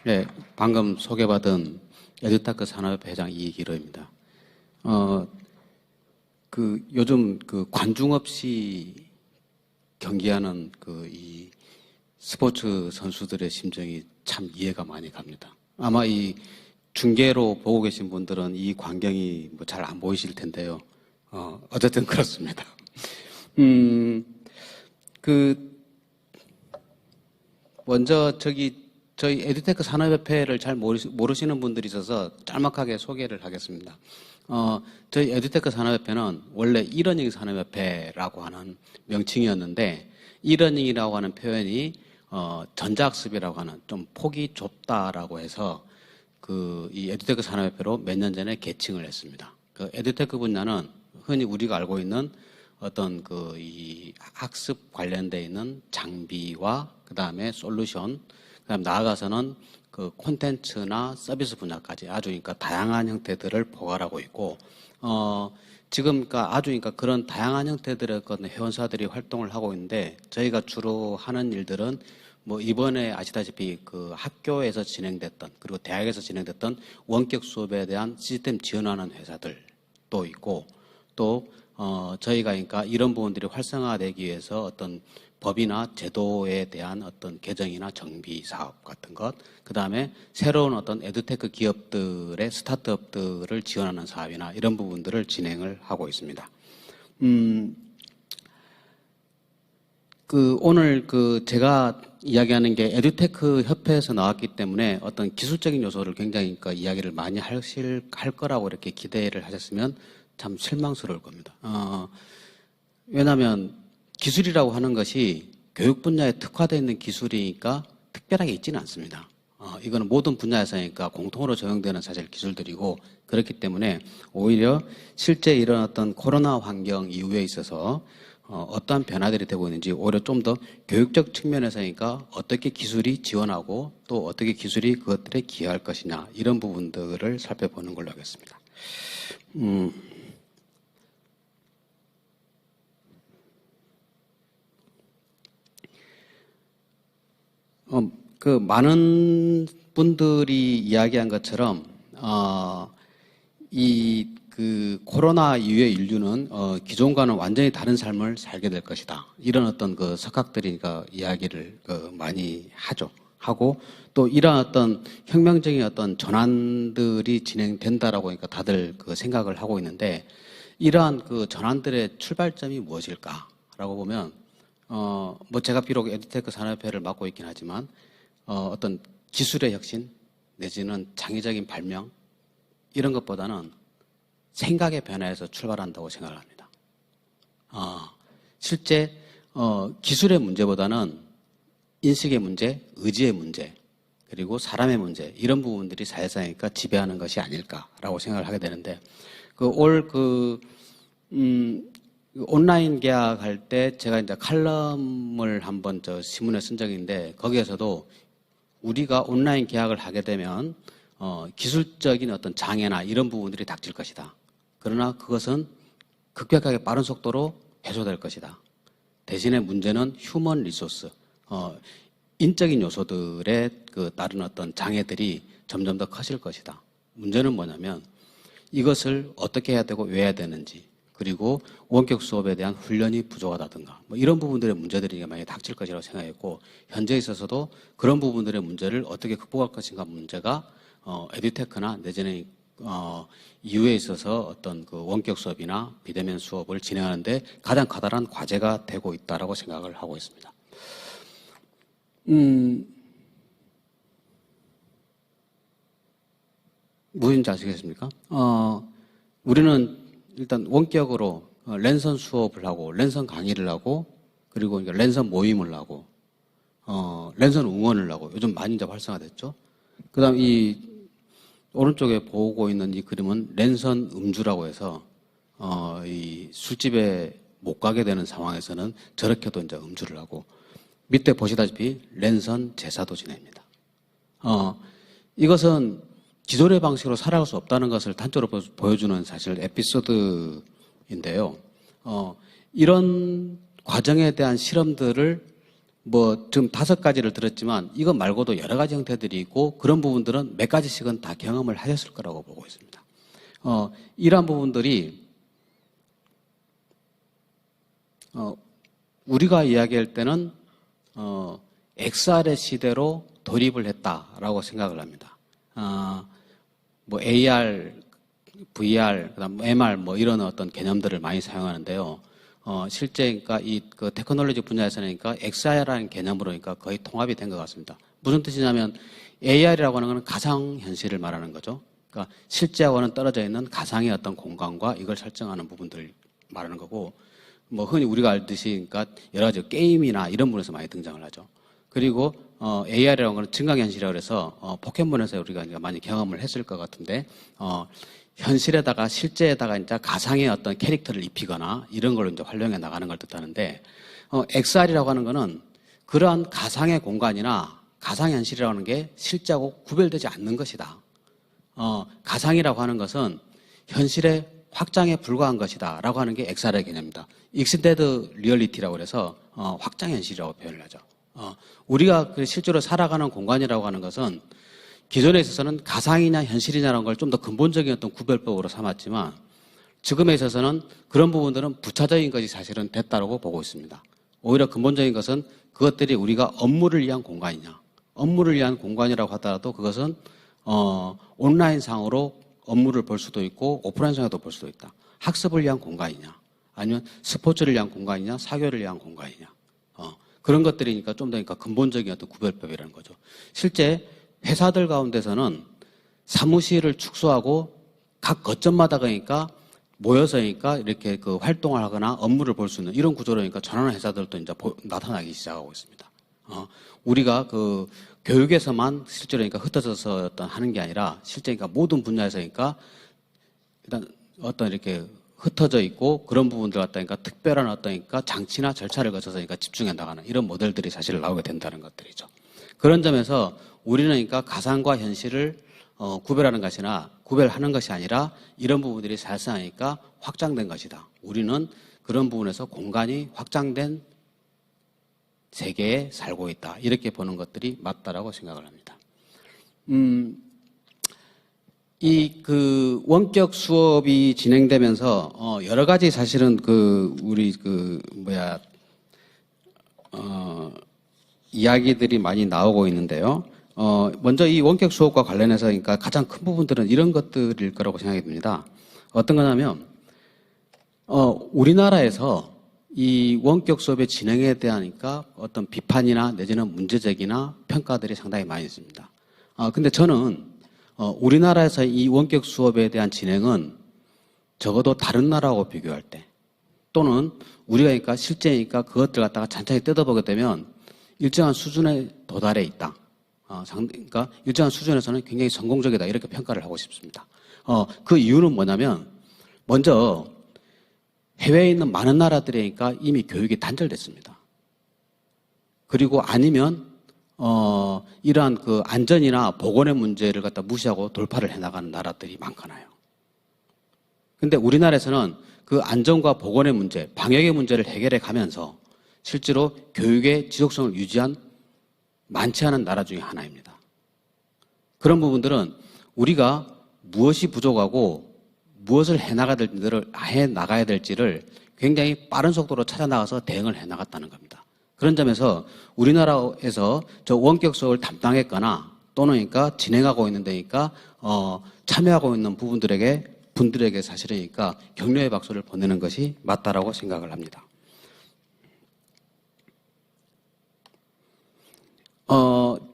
네, 방금 소개받은 에듀테크 산업협회 회장 이기로입니다. 요즘 관중 없이 경기하는 이 스포츠 선수들의 심정이 참 이해가 많이 갑니다. 아마 이 중계로 보고 계신 분들은 이 광경이 잘 안 보이실 텐데요. 어쨌든 그렇습니다. 먼저 저희 에듀테크 산업협회를 잘 모르시는 분들이 있어서 짤막하게 소개를 하겠습니다. 저희 에듀테크 산업협회는 원래 이러닝 산업협회라고 하는 명칭이었는데, 이러닝이라고 하는 표현이 전자학습이라고 하는 좀 폭이 좁다라고 해서 이 에듀테크 산업협회로 몇 년 전에 개칭을 했습니다. 에듀테크 분야는 흔히 우리가 알고 있는 어떤 이 학습 관련되어 있는 장비와 그 다음에 솔루션, 그 다음 나아가서는 콘텐츠나 서비스 분야까지 아주 다양한 형태들을 포괄하고 있고, 지금 그런 다양한 형태들의 회원사들이 활동을 하고 있는데, 저희가 주로 하는 일들은 이번에 아시다시피 학교에서 진행됐던, 그리고 대학에서 진행됐던 원격 수업에 대한 시스템 지원하는 회사들도 있고, 또 저희가 이런 부분들이 활성화되기 위해서 어떤 법이나 제도에 대한 어떤 개정이나 정비 사업 같은 것, 그 다음에 새로운 어떤 에듀테크 기업들의 스타트업들을 지원하는 사업이나 이런 부분들을 진행을 하고 있습니다. 오늘 제가 이야기하는 게 에듀테크 협회에서 나왔기 때문에 어떤 기술적인 요소를 굉장히 이야기를 많이 할 거라고 이렇게 기대를 하셨으면 참 실망스러울 겁니다. 왜냐하면 기술이라고 하는 것이 교육 분야에 특화되어 있는 기술이니까 특별하게 있지는 않습니다. 이거는 모든 분야에서니까 공통으로 적용되는 사실 기술들이고, 그렇기 때문에 오히려 실제 이런 어떤 코로나 환경 이후에 있어서 어떠한 변화들이 되고 있는지, 오히려 좀 더 교육적 측면에서니까 어떻게 기술이 지원하고 또 어떻게 기술이 그것들에 기여할 것이냐, 이런 부분들을 살펴보는 걸로 하겠습니다. 많은 분들이 이야기한 것처럼, 코로나 이후의 인류는, 기존과는 완전히 다른 삶을 살게 될 것이다. 이런 어떤 석학들이 이야기를 많이 하고, 또 이러한 어떤 혁명적인 어떤 전환들이 진행된다라고 다들 생각을 하고 있는데, 이러한 전환들의 출발점이 무엇일까라고 보면, 제가 비록 에듀테크 산업협회를 맡고 있긴 하지만, 어떤 기술의 혁신, 내지는 창의적인 발명, 이런 것보다는 생각의 변화에서 출발한다고 생각을 합니다. 실제, 기술의 문제보다는 인식의 문제, 의지의 문제, 그리고 사람의 문제, 이런 부분들이 사회사니까 지배하는 것이 아닐까라고 생각을 하게 되는데, 온라인 계약할 때 제가 칼럼을 한번 신문에 쓴 적이 있는데, 거기에서도 우리가 온라인 계약을 하게 되면 기술적인 어떤 장애나 이런 부분들이 닥칠 것이다. 그러나 그것은 급격하게 빠른 속도로 해소될 것이다. 대신에 문제는 휴먼 리소스, 인적인 요소들의 다른 어떤 장애들이 점점 더 커질 것이다. 문제는 뭐냐면 이것을 어떻게 해야 되고 왜 해야 되는지, 그리고 원격 수업에 대한 훈련이 부족하다든가 이런 부분들의 문제들이 많이 닥칠 것이라고 생각했고, 현재에 있어서도 그런 부분들의 문제를 어떻게 극복할 것인가 문제가 에듀테크나 내지는 이후에 있어서 어떤 원격 수업이나 비대면 수업을 진행하는데 가장 커다란 과제가 되고 있다라고 생각을 하고 있습니다. 무엇인지 아시겠습니까? 우리는 일단 원격으로 랜선 수업을 하고, 랜선 강의를 하고, 그리고 랜선 모임을 하고, 랜선 응원을 하고, 요즘 많이 이제 활성화됐죠. 그 다음 이 오른쪽에 보고 있는 이 그림은 랜선 음주라고 해서, 이 술집에 못 가게 되는 상황에서는 저렇게도 이제 음주를 하고, 밑에 보시다시피 랜선 제사도 지냅니다. 이것은 기존의 방식으로 살아갈 수 없다는 것을 단적으로 보여주는 사실 에피소드인데요. 이런 과정에 대한 실험들을 뭐 지금 5가지를 들었지만 이것 말고도 여러 가지 형태들이 있고 그런 부분들은 몇 가지씩은 다 경험을 하셨을 거라고 보고 있습니다. 이러한 부분들이 우리가 이야기할 때는 XR의 시대로 돌입을 했다라고 생각을 합니다. 뭐 AR, VR, 그다음 MR 뭐 이런 어떤 개념들을 많이 사용하는데요. 실제 그러니까 그 테크놀로지 분야에서는 그러니까 XR이라는 개념으로 그러니까 거의 통합이 된 것 같습니다. 무슨 뜻이냐면 AR이라고 하는 것은 가상 현실을 말하는 거죠. 그러니까 실제하고는 떨어져 있는 가상의 어떤 공간과 이걸 설정하는 부분들을 말하는 거고, 뭐 흔히 우리가 알듯이 그러니까 여러 가지 게임이나 이런 부분에서 많이 등장을 하죠. 그리고 AR이라는 것은 증강현실이라고 해서 포켓몬에서 우리가 많이 경험을 했을 것 같은데 현실에다가 실제에다가 이제 가상의 어떤 캐릭터를 입히거나 이런 걸 이제 활용해 나가는 걸 뜻하는데 XR이라고 하는 것은 그러한 가상의 공간이나 가상현실이라는 게 실제하고 구별되지 않는 것이다. 가상이라고 하는 것은 현실의 확장에 불과한 것이다 라고 하는 게 XR의 개념입니다. 익스텐디드 리얼리티라고 해서 확장현실이라고 표현을 하죠. 우리가 실제로 살아가는 공간이라고 하는 것은 기존에 있어서는 가상이냐 현실이냐라는 걸 좀 더 근본적인 어떤 구별법으로 삼았지만 지금에 있어서는 그런 부분들은 부차적인 것이 사실은 됐다고 보고 있습니다. 오히려 근본적인 것은 그것들이 우리가 업무를 위한 공간이냐, 업무를 위한 공간이라고 하더라도 그것은 온라인상으로 업무를 볼 수도 있고 오프라인상에도 볼 수도 있다. 학습을 위한 공간이냐, 아니면 스포츠를 위한 공간이냐, 사교를 위한 공간이냐. 그런 것들이니까 좀 더 그러니까 근본적인 어떤 구별법이라는 거죠. 실제 회사들 가운데서는 사무실을 축소하고 각 거점마다 그러니까 모여서 그러니까 이렇게 그 활동을 하거나 업무를 볼 수 있는 이런 구조로 그러니까 전환하는 회사들도 이제 나타나기 시작하고 있습니다. 우리가 그 교육에서만 실제로 그러니까 흩어져서 어떤 하는 게 아니라 실제 그러니까 모든 분야에서 그러니까 일단 어떤 이렇게 흩어져 있고 그런 부분들 갖다 그러니까 특별한 어떤 그러니까 장치나 절차를 거쳐서 그러니까 집중해 나가는 이런 모델들이 사실 나오게 된다는 것들이죠. 그런 점에서 우리는 그러니까 가상과 현실을 구별하는 것이 아니라 이런 부분들이 사실상이니까 확장된 것이다. 우리는 그런 부분에서 공간이 확장된 세계에 살고 있다. 이렇게 보는 것들이 맞다라고 생각을 합니다. 그 원격 수업이 진행되면서 여러 가지 사실은 이야기들이 많이 나오고 있는데요. 먼저 이 원격 수업과 관련해서 그러니까 가장 큰 부분들은 이런 것들일 거라고 생각이 듭니다. 어떤 거냐면 우리나라에서 이 원격 수업의 진행에 대한 그러니까 어떤 비판이나 내지는 문제제기나 평가들이 상당히 많이 있습니다. 근데 저는 우리나라에서 이 원격 수업에 대한 진행은 적어도 다른 나라하고 비교할 때 또는 우리가 그러니까 실제니까 그것들 갖다가 찬찬히 뜯어보게 되면 일정한 수준에 도달해 있다. 그러니까 일정한 수준에서는 굉장히 성공적이다. 이렇게 평가를 하고 싶습니다. 그 이유는 뭐냐면 먼저 해외에 있는 많은 나라들이니까 이미 교육이 단절됐습니다. 그리고 아니면 이러한 그 안전이나 보건의 문제를 갖다 무시하고 돌파를 해나가는 나라들이 많잖아요. 근데 우리나라에서는 그 안전과 보건의 문제, 방역의 문제를 해결해 가면서 실제로 교육의 지속성을 유지한 많지 않은 나라 중에 하나입니다. 그런 부분들은 우리가 무엇이 부족하고 무엇을 해나가야 될지를 굉장히 빠른 속도로 찾아나가서 대응을 해나갔다는 겁니다. 그런 점에서 우리나라에서 저 원격 수업을 담당했거나 또는 그러니까 진행하고 있는 데니까 참여하고 있는 분들에게 사실이니까 격려의 박수를 보내는 것이 맞다라고 생각을 합니다.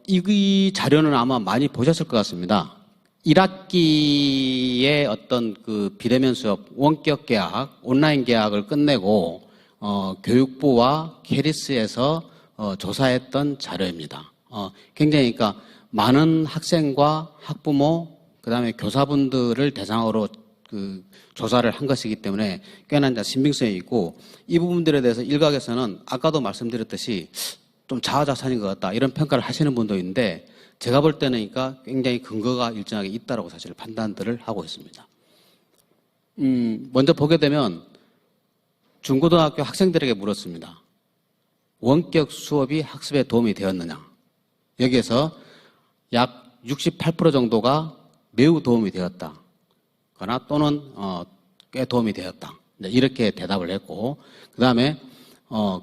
이 자료는 아마 많이 보셨을 것 같습니다. 1학기에 어떤 그 비대면 수업, 원격 계약, 온라인 계약을 끝내고 교육부와 캐리스에서 조사했던 자료입니다. 굉장히 그러니까 많은 학생과 학부모, 그다음에 교사분들을 대상으로 그 조사를 한 것이기 때문에 꽤나 이제 신빙성이 있고 이 부분들에 대해서 일각에서는 아까도 말씀드렸듯이 좀 자화자찬인 것 같다 이런 평가를 하시는 분도 있는데 제가 볼 때는 그러니까 굉장히 근거가 일정하게 있다라고 사실 판단들을 하고 있습니다. 먼저 보게 되면 중고등학교 학생들에게 물었습니다. 원격 수업이 학습에 도움이 되었느냐. 여기에서 약 68% 정도가 매우 도움이 되었다거나 또는 꽤 도움이 되었다. 이렇게 대답을 했고, 그 다음에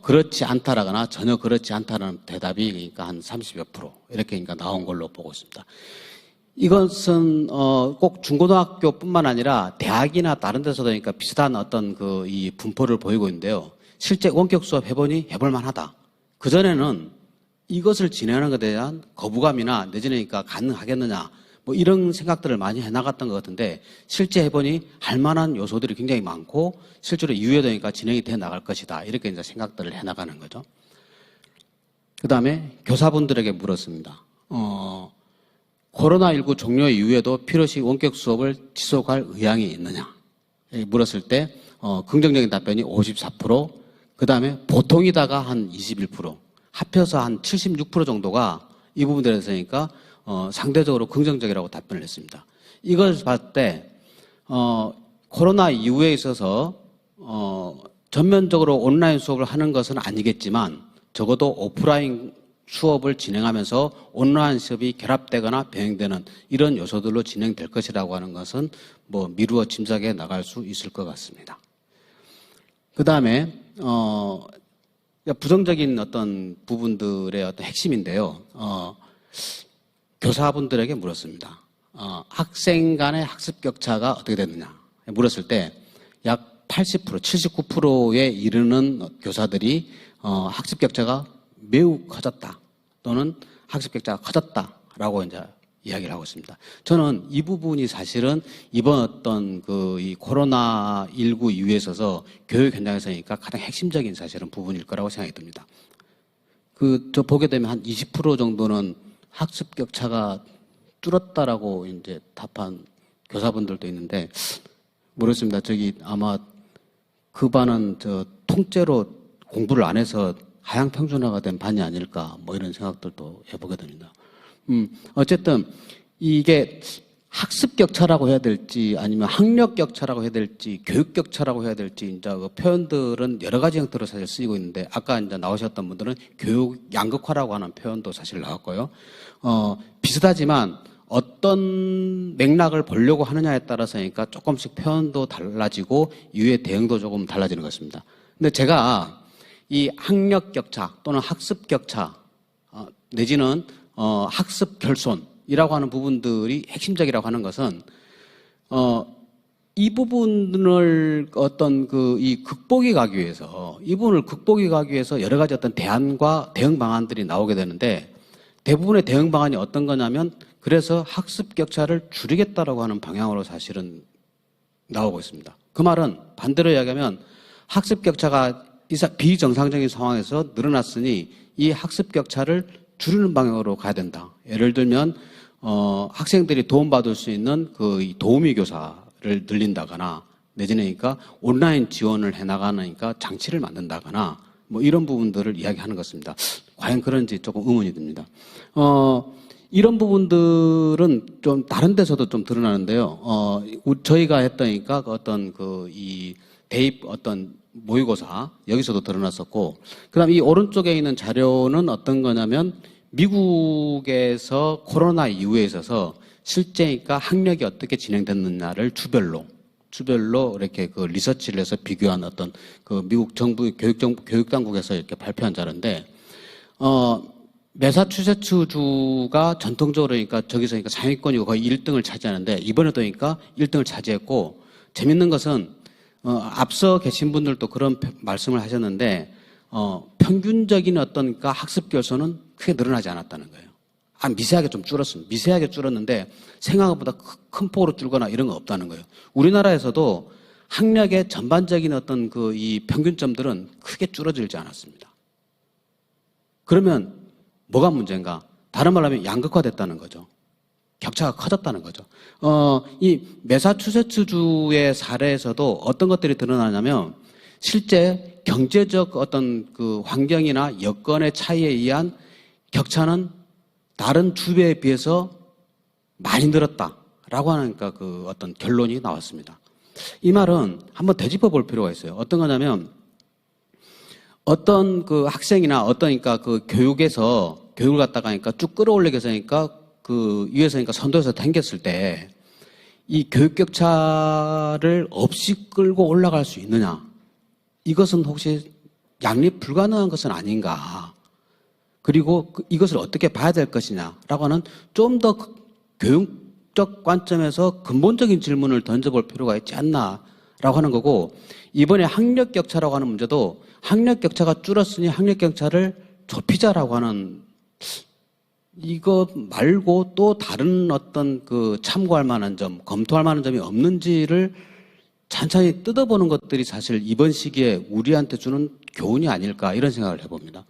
그렇지 않다라거나 전혀 그렇지 않다는 대답이 그러니까 한 30여 %, 이렇게 그러니까 나온 걸로 보고 있습니다. 이것은 꼭 중고등학교뿐만 아니라 대학이나 다른 데서도 그러니까 비슷한 어떤 이 분포를 보이고 있는데요. 실제 원격 수업 해보니 해볼 만하다. 그전에는 이것을 진행하는 것에 대한 거부감이나 내지는 그러니까 가능하겠느냐 뭐 이런 생각들을 많이 해나갔던 것 같은데, 실제 해보니 할 만한 요소들이 굉장히 많고 실제로 이후에도 그러니까 진행이 돼 나갈 것이다. 이렇게 이제 생각들을 해나가는 거죠. 그 다음에 교사분들에게 물었습니다. 코로나19 종료 이후에도 필요시 원격 수업을 지속할 의향이 있느냐? 물었을 때 긍정적인 답변이 54%, 그 다음에 보통이다가 한 21%, 합해서 한 76% 정도가 이 부분에 대해서니까 상대적으로 긍정적이라고 답변을 했습니다. 이걸 봤을 때 코로나 이후에 있어서 전면적으로 온라인 수업을 하는 것은 아니겠지만 적어도 오프라인 수업을 진행하면서 온라인 수업이 결합되거나 병행되는 이런 요소들로 진행될 것이라고 하는 것은 뭐 미루어 짐작해 나갈 수 있을 것 같습니다. 그 다음에 부정적인 어떤 부분들의 어떤 핵심인데요. 교사분들에게 물었습니다. 학생 간의 학습 격차가 어떻게 됐느냐 물었을 때 약 80%, 79%에 이르는 교사들이 학습 격차가 매우 커졌다 또는 학습 격차가 커졌다라고 이제 이야기를 하고 있습니다. 저는 이 부분이 사실은 이번 어떤 이 코로나19 이후에 있어서 교육 현장에서니까 가장 핵심적인 사실은 부분일 거라고 생각이 듭니다. 저 보게 되면 한 20% 정도는 학습 격차가 줄었다라고 이제 답한 교사분들도 있는데, 모르겠습니다. 아마 그 반은 통째로 공부를 안 해서 하향 평준화가 된 반이 아닐까 뭐 이런 생각들도 해보게 됩니다. 어쨌든 이게 학습 격차라고 해야 될지 아니면 학력 격차라고 해야 될지 교육 격차라고 해야 될지 이제 그 표현들은 여러 가지 형태로 사실 쓰이고 있는데, 아까 이제 나오셨던 분들은 교육 양극화라고 하는 표현도 사실 나왔고요. 비슷하지만 어떤 맥락을 보려고 하느냐에 따라서니까 조금씩 표현도 달라지고 이후에 대응도 조금 달라지는 것 같습니다. 근데 제가 이 학력 격차 또는 학습 격차 내지는 학습 결손이라고 하는 부분들이 핵심적이라고 하는 것은 이 부분을 이 극복이 가기 위해서 이 부분을 극복이 가기 위해서 여러 가지 어떤 대안과 대응 방안들이 나오게 되는데, 대부분의 대응 방안이 어떤 거냐면 그래서 학습 격차를 줄이겠다라고 하는 방향으로 사실은 나오고 있습니다. 그 말은 반대로 이야기하면 학습 격차가 비정상적인 상황에서 늘어났으니 이 학습 격차를 줄이는 방향으로 가야 된다. 예를 들면 학생들이 도움받을 수 있는 이 도우미 교사를 늘린다거나 내지는 그러니까 온라인 지원을 해나가니까 장치를 만든다거나 뭐 이런 부분들을 이야기하는 것입니다. 과연 그런지 조금 의문이 듭니다. 이런 부분들은 좀 다른 데서도 좀 드러나는데요. 저희가 했다니까 이 대입 모의고사 여기서도 드러났었고, 그다음 이 오른쪽에 있는 자료는 어떤 거냐면 미국에서 코로나 이후에 있어서 실제니까 학력이 어떻게 진행됐느냐를 주별로 이렇게 리서치를 해서 비교한 미국 정부 교육 당국에서 이렇게 발표한 자료인데, 매사추세츠주가 전통적으로 그러니까 저기서 상위권이고 거의 1등을 차지하는데, 이번에도 그러니까 1등을 차지했고, 재밌는 것은 앞서 계신 분들도 그런 말씀을 하셨는데 평균적인 학습 결손은 크게 늘어나지 않았다는 거예요. 미세하게 좀 줄었습니다. 미세하게 줄었는데 생각보다 큰 폭으로 줄거나 이런 건 없다는 거예요. 우리나라에서도 학력의 전반적인 이 평균점들은 크게 줄어들지 않았습니다. 그러면 뭐가 문제인가? 다른 말로 하면 양극화됐다는 거죠. 격차가 커졌다는 거죠. 이 매사추세츠주의 사례에서도 어떤 것들이 드러나냐면 실제 경제적 환경이나 여건의 차이에 의한 격차는 다른 주에 비해서 많이 늘었다라고 하는 결론이 나왔습니다. 이 말은 한번 되짚어 볼 필요가 있어요. 어떤 거냐면 어떤 그 학생이나 어떤 그러니까 그 교육에서 교육을 갖다가 하니까 쭉 끌어올리게 해서니까 그 위에서니까 선도에서 당겼을 때 이 교육 격차를 없이 끌고 올라갈 수 있느냐? 이것은 혹시 양립 불가능한 것은 아닌가? 그리고 이것을 어떻게 봐야 될 것이냐라고 하는 좀 더 교육적 관점에서 근본적인 질문을 던져볼 필요가 있지 않나라고 하는 거고, 이번에 학력 격차라고 하는 문제도 학력 격차가 줄었으니 학력 격차를 좁히자라고 하는, 이거 말고 또 다른 어떤 그 참고할 만한 점, 검토할 만한 점이 없는지를 찬찬히 뜯어보는 것들이 사실 이번 시기에 우리한테 주는 교훈이 아닐까, 이런 생각을 해봅니다.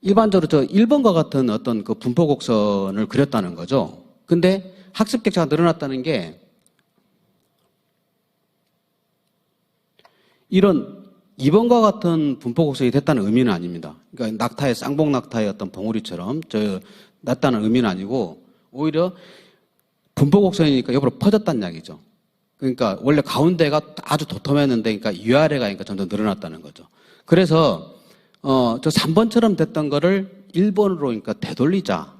일반적으로 저 1번과 같은 어떤 그 분포 곡선을 그렸다는 거죠. 근데 학습 격차가 늘어났다는 게 이런 2번과 같은 분포 곡선이 됐다는 의미는 아닙니다. 그러니까 낙타의 쌍봉 낙타의 어떤 봉우리처럼 났다는 의미는 아니고, 오히려 분포 곡선이니까 옆으로 퍼졌다는 이야기죠. 그러니까 원래 가운데가 아주 도톰했는데, 그러니까 위아래가 그러니까 점점 늘어났다는 거죠. 그래서 저 3번처럼 됐던 거를 1번으로 그러니까 되돌리자라고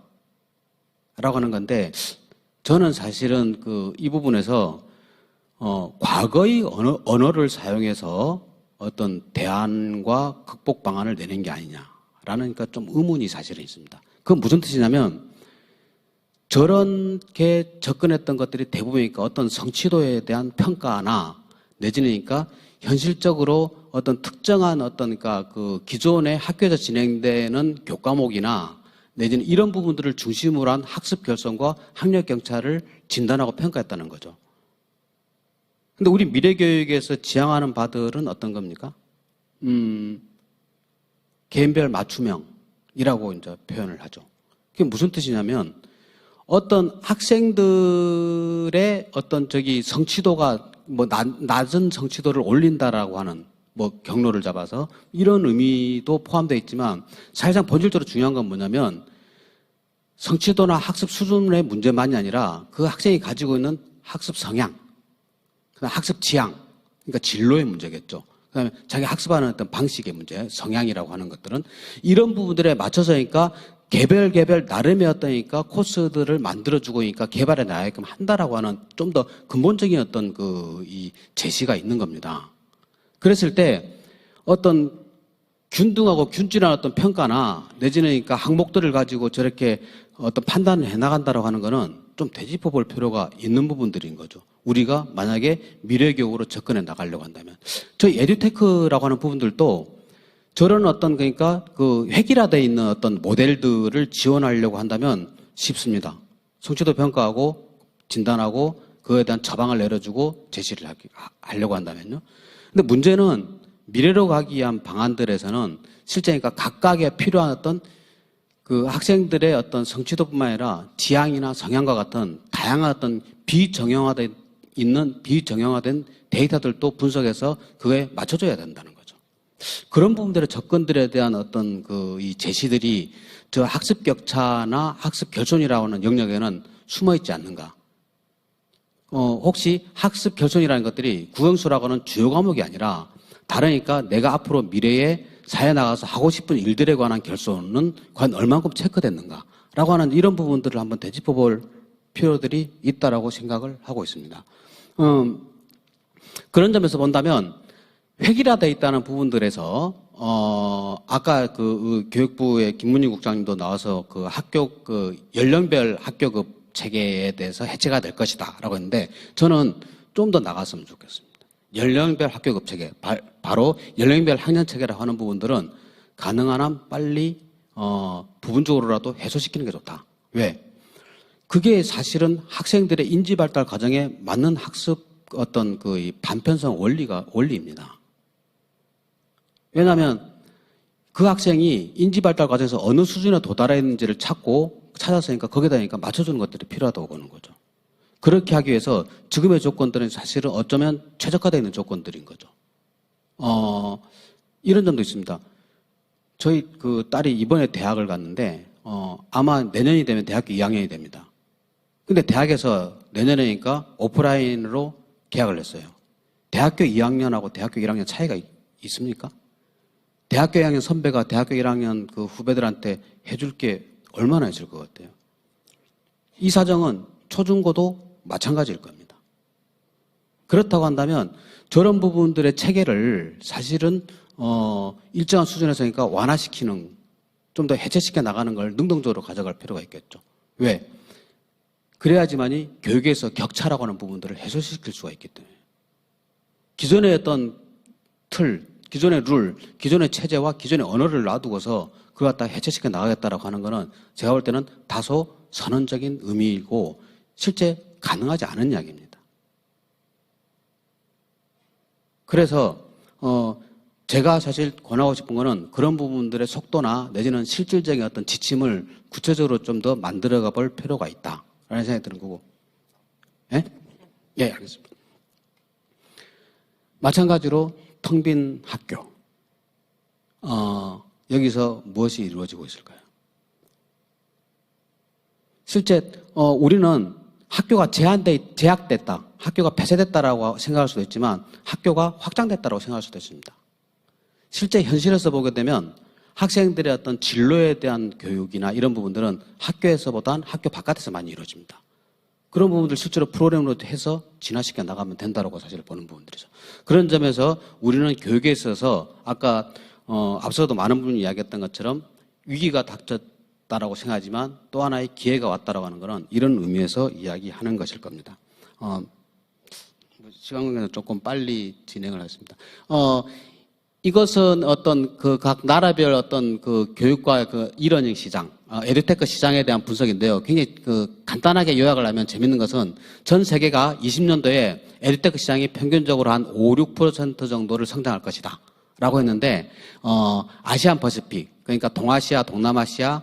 하는 건데, 저는 사실은 이 부분에서 과거의 언어를 사용해서 어떤 대안과 극복 방안을 내는 게 아니냐라는, 그러니까 좀 의문이 사실은 있습니다. 그건 무슨 뜻이냐면, 저렇게 접근했던 것들이 대부분이니까 어떤 성취도에 대한 평가나 내지는 그러니까 현실적으로 어떤 특정한 어떤 그러니까 그 기존의 학교에서 진행되는 교과목이나 내지는 이런 부분들을 중심으로 한 학습 결손과 학력 격차를 진단하고 평가했다는 거죠. 근데 우리 미래교육에서 지향하는 바들은 어떤 겁니까? 개인별 맞춤형이라고 이제 표현을 하죠. 그게 무슨 뜻이냐면, 어떤 학생들의 어떤 성취도가 낮은 성취도를 올린다라고 하는 경로를 잡아서 이런 의미도 포함되어 있지만, 사실상 본질적으로 중요한 건 뭐냐면, 성취도나 학습 수준의 문제만이 아니라 그 학생이 가지고 있는 학습 성향, 학습 지향, 그러니까 진로의 문제겠죠. 그다음에 자기 학습하는 어떤 방식의 문제, 성향이라고 하는 것들은 이런 부분들에 맞춰서니까 개별 나름의 어떠니까 코스들을 만들어주고니까 개발해 나가게끔 한다라고 하는 좀 더 근본적인 어떤 이 제시가 있는 겁니다. 그랬을 때 어떤 균등하고 균질한 어떤 평가나 내지는 그러니까 항목들을 가지고 저렇게 어떤 판단을 해 나간다라고 하는 거는 좀 되짚어 볼 필요가 있는 부분들인 거죠. 우리가 만약에 미래교육으로 접근해 나가려고 한다면. 저희 에듀테크라고 하는 부분들도 저런 어떤 그러니까 획일화되어 있는 어떤 모델들을 지원하려고 한다면 쉽습니다. 성취도 평가하고 진단하고 그거에 대한 처방을 내려주고 제시를 하려고 한다면요. 근데 문제는 미래로 가기 위한 방안들에서는 실제 그러니까 각각의 필요한 어떤 그 학생들의 어떤 성취도뿐만 아니라 지향이나 성향과 같은 다양한 어떤 비정형화된 데이터들도 분석해서 그거에 맞춰줘야 된다는 거죠. 그런 부분들의 접근들에 대한 어떤 이 제시들이 저 학습 격차나 학습 결손이라고 하는 영역에는 숨어 있지 않는가. 혹시 학습 결손이라는 것들이 국영수라고 하는 주요 과목이 아니라 다르니까 내가 앞으로 미래에 사회에 나가서 하고 싶은 일들에 관한 결손은 과연 얼만큼 체크됐는가라고 하는 이런 부분들을 한번 되짚어 볼 필요들이 있다라고 생각을 하고 있습니다. 그런 점에서 본다면 획일화되어 있다는 부분들에서 아까 교육부의 김문희 국장님도 나와서 학교 연령별 학교급 체계에 대해서 해체가 될 것이다라고 했는데, 저는 좀 더 나갔으면 좋겠습니다. 연령별 학교급 체계, 바로 연령별 학년 체계라고 하는 부분들은 가능한 한 빨리 부분적으로라도 해소시키는 게 좋다. 왜? 그게 사실은 학생들의 인지 발달 과정에 맞는 학습 어떤 이 반편성 원리입니다. 왜냐하면 그 학생이 인지 발달 과정에서 어느 수준에 도달했는지를 찾았으니까 거기에다니까 맞춰주는 것들이 필요하다고 보는 거죠. 그렇게 하기 위해서 지금의 조건들은 사실은 어쩌면 최적화되어 있는 조건들인 거죠. 이런 점도 있습니다. 저희 딸이 이번에 대학을 갔는데 아마 내년이 되면 대학교 2학년이 됩니다. 근데 대학에서 내년이니까 오프라인으로 개학을 했어요. 대학교 2학년하고 대학교 1학년 차이가 있습니까? 대학교 1학년 선배가 대학교 1학년 그 후배들한테 해줄 게 얼마나 있을 것 같아요? 이 사정은 초중고도 마찬가지일 겁니다. 그렇다고 한다면 저런 부분들의 체계를 사실은 일정한 수준에서니까 완화시키는, 좀 더 해체시켜 나가는 걸 능동적으로 가져갈 필요가 있겠죠. 왜? 그래야지만이 교육에서 격차라고 하는 부분들을 해소시킬 수가 있기 때문에. 기존의 어떤 틀, 기존의 룰, 기존의 체제와 기존의 언어를 놔두고서 그걸 갖다 해체시켜 나가겠다라고 하는 거는 제가 볼 때는 다소 선언적인 의미이고 실제 가능하지 않은 이야기입니다. 그래서 제가 사실 권하고 싶은 거는 그런 부분들의 속도나 내지는 실질적인 어떤 지침을 구체적으로 좀 더 만들어가 볼 필요가 있다라는 생각이 드는 거고. 예? 예, 알겠습니다. 마찬가지로 텅 빈 학교. 여기서 무엇이 이루어지고 있을까요? 실제 우리는 학교가 제약됐다, 학교가 폐쇄됐다라고 생각할 수도 있지만 학교가 확장됐다라고 생각할 수도 있습니다. 실제 현실에서 보게 되면 학생들의 어떤 진로에 대한 교육이나 이런 부분들은 학교에서보단 학교 바깥에서 많이 이루어집니다. 그런 부분들 실제로 프로그램으로 해서 진화시켜 나가면 된다라고 사실 보는 부분들이죠. 그런 점에서 우리는 교육에 있어서 아까 앞서도 많은 분이 이야기했던 것처럼 위기가 닥쳤다라고 생각하지만 또 하나의 기회가 왔다라고 하는 것은 이런 의미에서 이야기하는 것일 겁니다. 시간 관계에서 조금 빨리 진행을 하겠습니다. 이것은 어떤 그 각 나라별 어떤 그 교육과 그 이러닝 시장, 에듀테크 시장에 대한 분석인데요. 굉장히 그 간단하게 요약을 하면 재밌는 것은 전 세계가 20년도에 에듀테크 시장이 평균적으로 한 5, 6% 정도를 성장할 것이다 라고 했는데, 아시안 퍼시픽, 그러니까 동아시아, 동남아시아,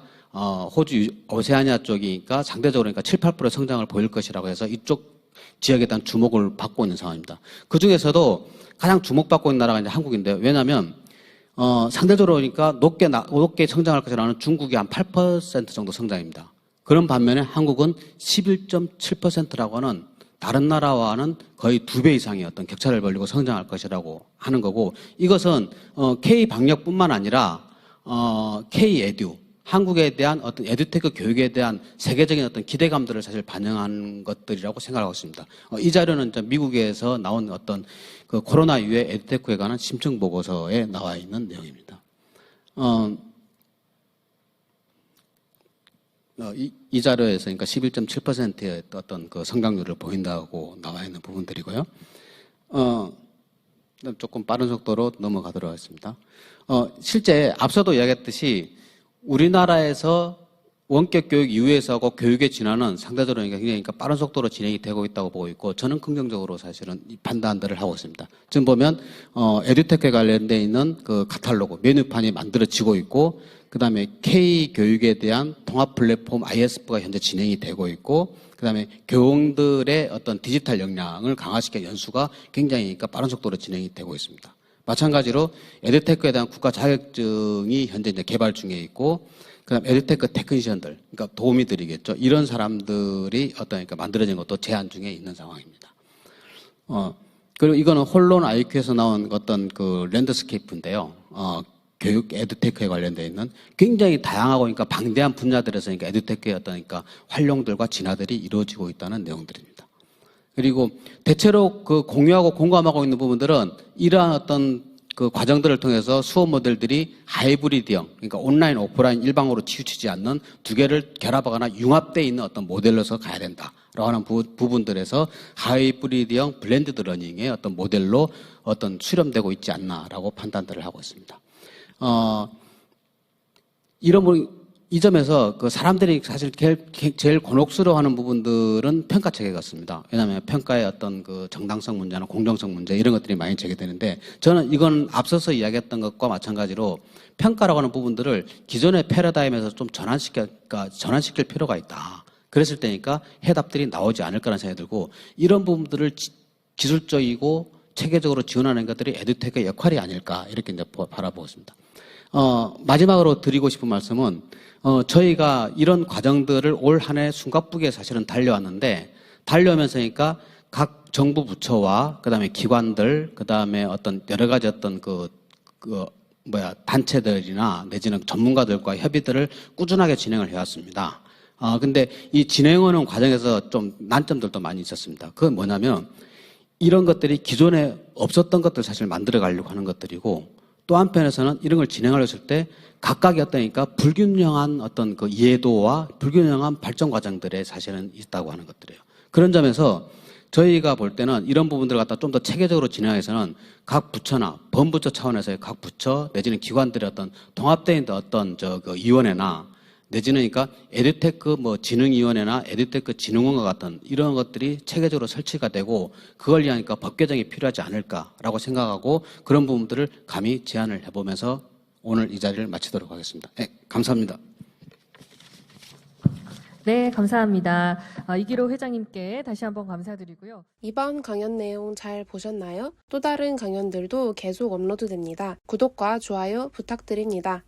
호주, 오세아니아 쪽이니까 상대적으로 그러니까 7, 8% 성장을 보일 것이라고 해서 이쪽 지역에 대한 주목을 받고 있는 상황입니다. 그 중에서도 가장 주목받고 있는 나라가 이제 한국인데요. 왜냐하면 상대적으로 그러니까 높게 성장할 것이라는 중국이 한 8% 정도 성장입니다. 그런 반면에 한국은 11.7%라고 하는 다른 나라와는 거의 2배 이상의 어떤 격차를 벌리고 성장할 것이라고 하는 거고, 이것은 K-방역뿐만 아니라 K-에듀, 한국에 대한 어떤 에듀테크 교육에 대한 세계적인 어떤 기대감들을 사실 반영한 것들이라고 생각하고 있습니다. 이 자료는 미국에서 나온 어떤 그 코로나 이후에 에듀테크에 관한 심층 보고서에 나와 있는 내용입니다. 이 자료에서 그러니까 11.7%의 어떤 그 성장률을 보인다고 나와 있는 부분들이고요. 조금 빠른 속도로 넘어가도록 하겠습니다. 실제 앞서도 이야기했듯이 우리나라에서 원격 교육 이후에서 하고 교육의 진화는 상대적으로 굉장히 빠른 속도로 진행이 되고 있다고 보고 있고, 저는 긍정적으로 사실은 이 판단들을 하고 있습니다. 지금 보면 에듀테크에 관련되어 있는 그 카탈로그, 메뉴판이 만들어지고 있고, 그 다음에 K 교육에 대한 통합 플랫폼 ISF가 현재 진행이 되고 있고, 그 다음에 교원들의 어떤 디지털 역량을 강화시켜 연수가 굉장히 빠른 속도로 진행이 되고 있습니다. 마찬가지로 에듀테크에 대한 국가 자격증이 현재 이제 개발 중에 있고, 그다음 에듀테크 테크니션들, 그러니까 도움이 드리겠죠. 이런 사람들이 그러니까 만들어진 것도 제한 중에 있는 상황입니다. 그리고 이거는 홀론 IQ에서 나온 어떤 그 랜드스케이프인데요. 교육 에듀테크에 관련되어 있는 굉장히 다양하고 그러니까 방대한 분야들에서 그러니까 에듀테크의 어떤 그러니까 활용들과 진화들이 이루어지고 있다는 내용들입니다. 그리고 대체로 그 공유하고 공감하고 있는 부분들은 이러한 어떤 그 과정들을 통해서 수업 모델들이 하이브리드형, 그러니까 온라인, 오프라인 일방으로 치우치지 않는 두 개를 결합하거나 융합되어 있는 어떤 모델로서 가야 된다라고 하는 부분들에서 하이브리드형 블렌드드 러닝의 어떤 모델로 어떤 수렴되고 있지 않나라고 판단들을 하고 있습니다. 이 점에서 그 사람들이 사실 제일 곤혹스러워하는 부분들은 평가 체계 같습니다. 왜냐하면 평가의 어떤 그 정당성 문제나 공정성 문제 이런 것들이 많이 제기되는데, 저는 이건 앞서서 이야기했던 것과 마찬가지로 평가라고 하는 부분들을 기존의 패러다임에서 좀 전환시킬 필요가 있다. 그랬을 때니까 해답들이 나오지 않을 거라는 생각이 들고, 이런 부분들을 기술적이고 체계적으로 지원하는 것들이 에듀테크의 역할이 아닐까 이렇게 이제 바라보고 있습니다. 마지막으로 드리고 싶은 말씀은 저희가 이런 과정들을 올 한 해 숨가쁘게 사실은 달려왔는데, 달려오면서 그러니까 각 정부 부처와 그다음에 기관들, 그다음에 어떤 여러 가지 어떤 단체들이나 내지는 전문가들과 협의들을 꾸준하게 진행을 해왔습니다. 근데 이 진행하는 과정에서 좀 난점들도 많이 있었습니다. 그건 뭐냐면 이런 것들이 기존에 없었던 것들 사실 만들어 가려고 하는 것들이고 또 한편에서는 이런 걸 진행하려 했을 때 각각이 어떠니까 불균형한 어떤 그 이해도와 불균형한 발전 과정들에 사실은 있다고 하는 것들이에요. 그런 점에서 저희가 볼 때는 이런 부분들을 갖다 좀 더 체계적으로 진행하기 위해서는 각 부처나 범부처 차원에서의 각 부처 내지는 기관들의 어떤 통합되어 있는 어떤 그 위원회나 내지는 그러니까 에듀테크 진흥위원회나 에듀테크 진흥원과 같은 이런 것들이 체계적으로 설치가 되고 그걸 위하니까 법 개정이 필요하지 않을까라고 생각하고 그런 부분들을 감히 제안을 해보면서 오늘 이 자리를 마치도록 하겠습니다. 네, 감사합니다. 네, 감사합니다. 이기로 회장님께 다시 한번 감사드리고요. 이번 강연 내용 잘 보셨나요? 또 다른 강연들도 계속 업로드됩니다. 구독과 좋아요 부탁드립니다.